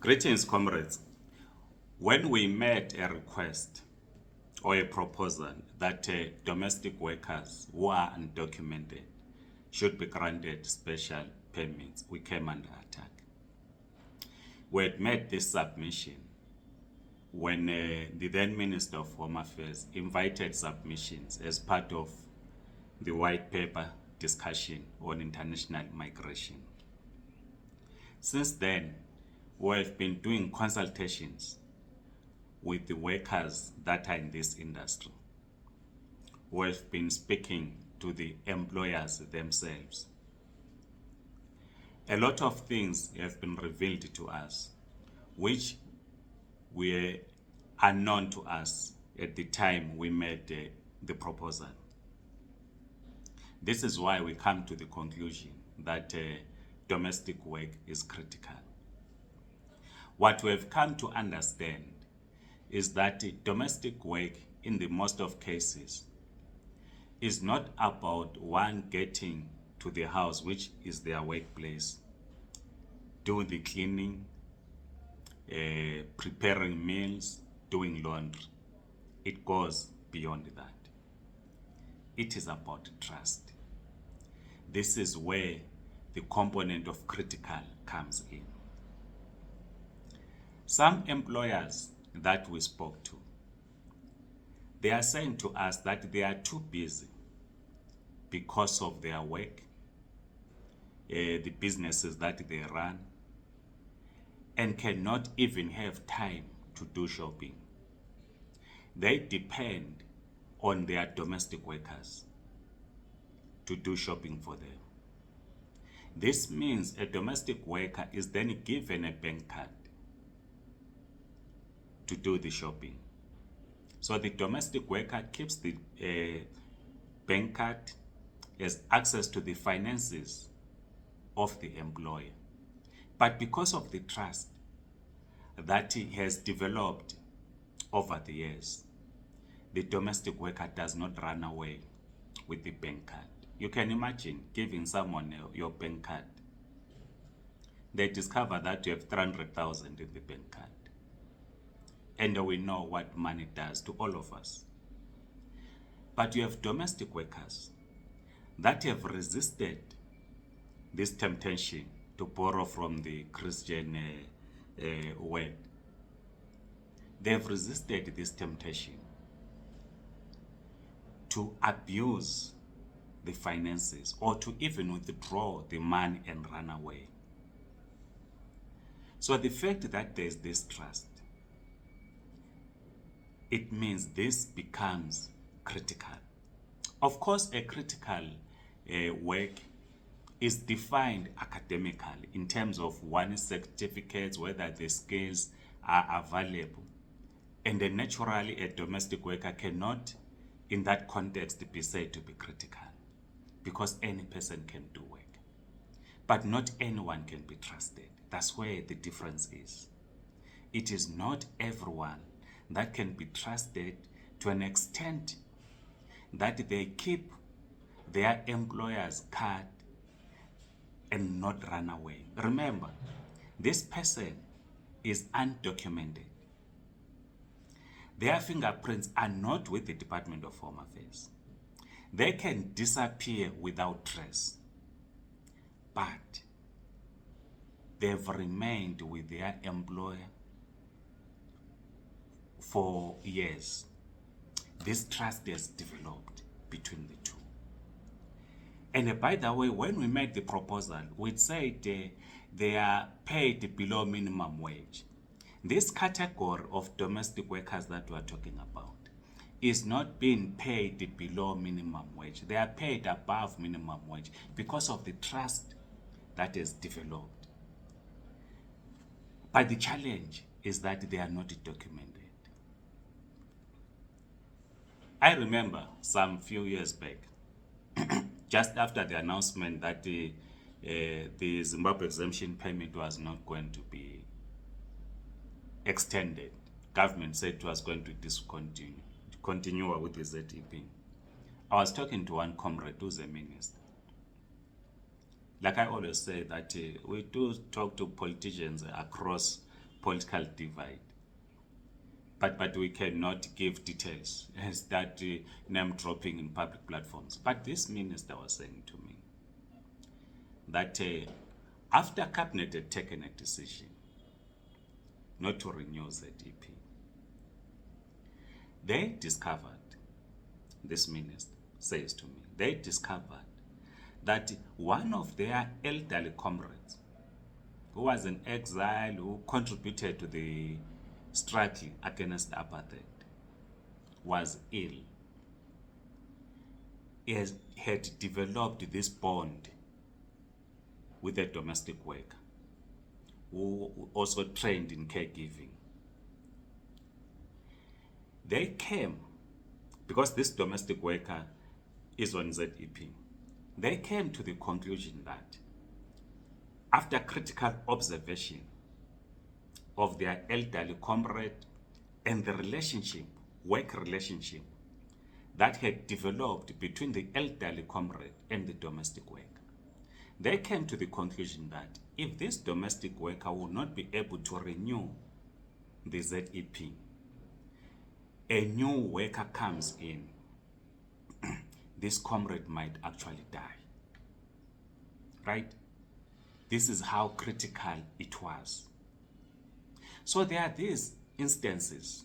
Greetings, comrades. When we made a request or a proposal that domestic workers who are undocumented should be granted special permits, we came under attack. We had made this submission when the then Minister of Home Affairs invited submissions as part of the white paper discussion on international migration. Since then, we have been doing consultations with the workers that are in this industry. We have been speaking to the employers themselves. A lot of things have been revealed to us, which were unknown to us at the time we made the proposal. This is why we come to the conclusion that domestic work is critical. What we have come to understand is that domestic work, in the most of cases, is not about one getting to the house, which is their workplace, doing the cleaning, preparing meals, doing laundry. It goes beyond that. It is about trust. This is where the component of critical comes in. Some employers that we spoke to, they are saying to us that they are too busy because of their work, the businesses that they run, and cannot even have time to do shopping. They depend on their domestic workers to do shopping for them. This means a domestic worker is then given a bank card to do the shopping. So the domestic worker keeps the bank card, has access to the finances of the employer. But because of the trust that he has developed over the years, the domestic worker does not run away with the bank card. You can imagine giving someone your bank card. They discover that you have 300,000 in the bank card. And we know what money does to all of us. But you have domestic workers that have resisted this temptation, to borrow from the Christian word. They have resisted this temptation to abuse the finances or to even withdraw the money and run away. So the fact that there is this trust, it means this becomes critical. Of course, a critical work is defined academically in terms of one's certificates, whether the skills are available. And then naturally, a domestic worker cannot, in that context, be said to be critical, because any person can do work. But not anyone can be trusted. That's where the difference is. It is not everyone that can be trusted to an extent that they keep their employer's card and not run away. Remember, this person is undocumented. Their fingerprints are not with the Department of Home Affairs. They can disappear without trace, but they've remained with their employer for years. This trust has developed between the two. And by the way, when we made the proposal, we said they are paid below minimum wage. This category of domestic workers that we are talking about is not being paid below minimum wage. They are paid above minimum wage because of the trust that is developed. But the challenge is that they are not documented. I remember some few years back, just after the announcement that the Zimbabwe exemption permit was not going to be extended, government said it was going to continue with the ZEP. I was talking to one comrade who's a minister. Like I always say that we do talk to politicians across political divide. But we cannot give details and start name dropping in public platforms. But this minister was saying to me that after Cabinet had taken a decision not to renew ZEP, they discovered, this minister says to me, they discovered that one of their elderly comrades, who was in exile, who contributed to the struggle against apartheid, was ill. He had developed this bond with a domestic worker who also trained in caregiving. They came, because this domestic worker is on ZEP, they came to the conclusion that after critical observation of their elderly comrade and the relationship, work relationship, that had developed between the elderly comrade and the domestic worker, they came to the conclusion that if this domestic worker will not be able to renew the ZEP, a new worker comes in, this comrade might actually die. Right? This is how critical it was. So there are these instances.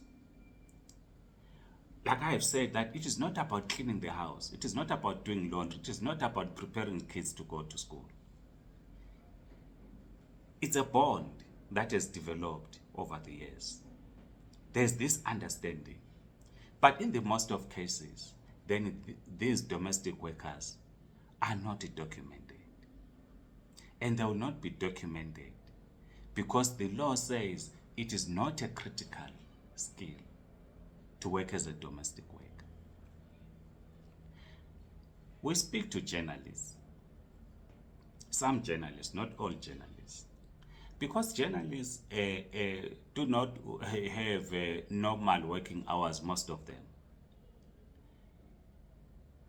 Like I have said, that it is not about cleaning the house. It is not about doing laundry. It is not about preparing kids to go to school. It's a bond that has developed over the years. There's this understanding. But in the most of cases, then these domestic workers are not documented. And they will not be documented because the law says it is not a critical skill to work as a domestic worker. We speak to journalists, some journalists, not all journalists, because journalists do not have normal working hours, most of them.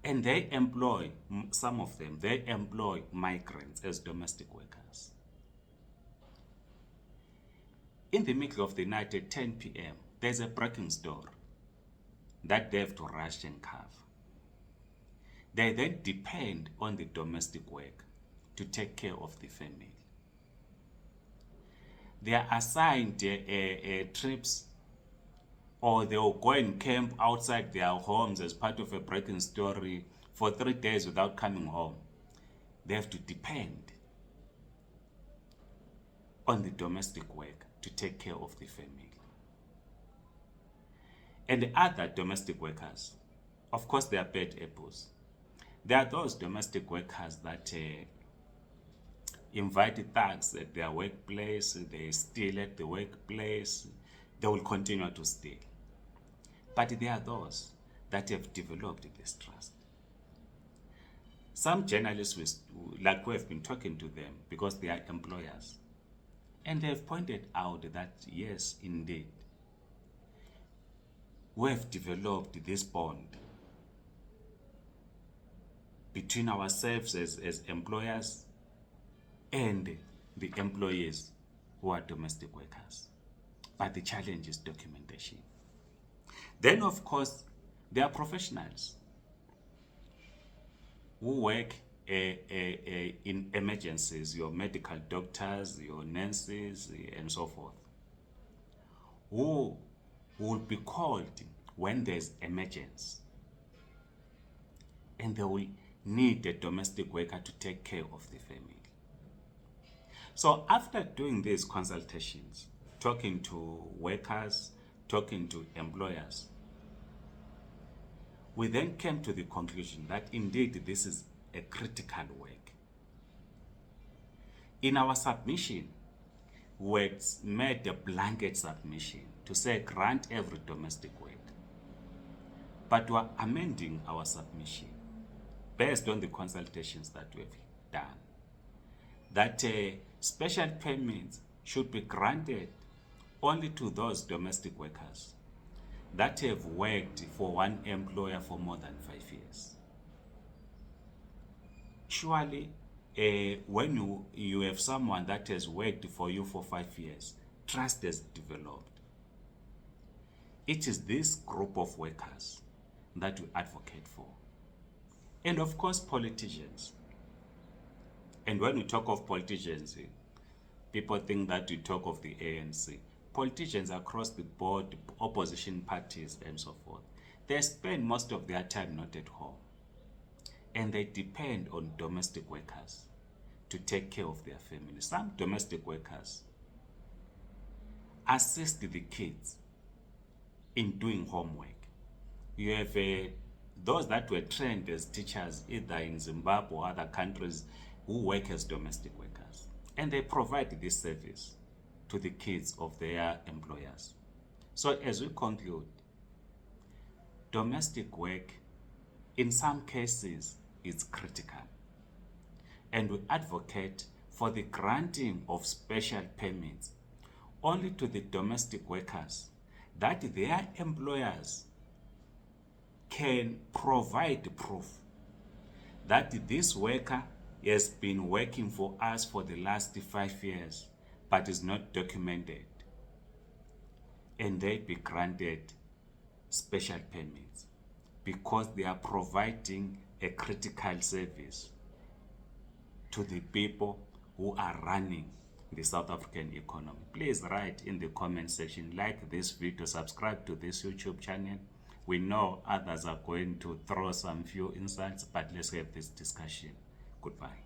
And they employ, some of them, they employ migrants as domestic workers. In the middle of the night at 10 p.m., there's a breaking story that they have to rush and cover. They then depend on the domestic work to take care of the family. They are assigned trips, or they will go and camp outside their homes as part of a breaking story for 3 days without coming home. They have to depend on the domestic work to take care of the family. And the other domestic workers, of course, they are bad apples. There are those domestic workers that invite thugs at their workplace, they steal at the workplace, they will continue to steal. But there are those that have developed this trust. Some journalists, like we have been talking to them because they are employers, and they have pointed out that yes, indeed, we have developed this bond between ourselves as employers and the employees who are domestic workers. But the challenge is documentation. Then, of course, there are professionals who work in emergencies, your medical doctors, your nurses, and so forth, who will be called when there's emergency, and they will need a domestic worker to take care of the family. So after doing these consultations, talking to workers, talking to employers, we then came to the conclusion that indeed this is a critical work. In our submission, we made a blanket submission to say grant every domestic work. But we are amending our submission based on the consultations that we've done, that special permits should be granted only to those domestic workers that have worked for one employer for more than 5 years. Surely, when you have someone that has worked for you for 5 years, trust has developed. It is this group of workers that we advocate for. And of course, politicians. And when we talk of politicians, people think that we talk of the ANC. Politicians across the board, opposition parties, and so forth, they spend most of their time not at home. And they depend on domestic workers to take care of their families. Some domestic workers assist the kids in doing homework. You have those that were trained as teachers either in Zimbabwe or other countries who work as domestic workers. And they provide this service to the kids of their employers. So as we conclude, domestic work in some cases is critical. And we advocate for the granting of special permits only to the domestic workers that their employers can provide proof that this worker has been working for us for the last 5 years but is not documented, and they be granted special permits because they are providing a critical service to the people who are running the South African economy. Please write in the comment section, like this video, subscribe to this YouTube channel. We know others are going to throw some few insults, but let's have this discussion. Goodbye.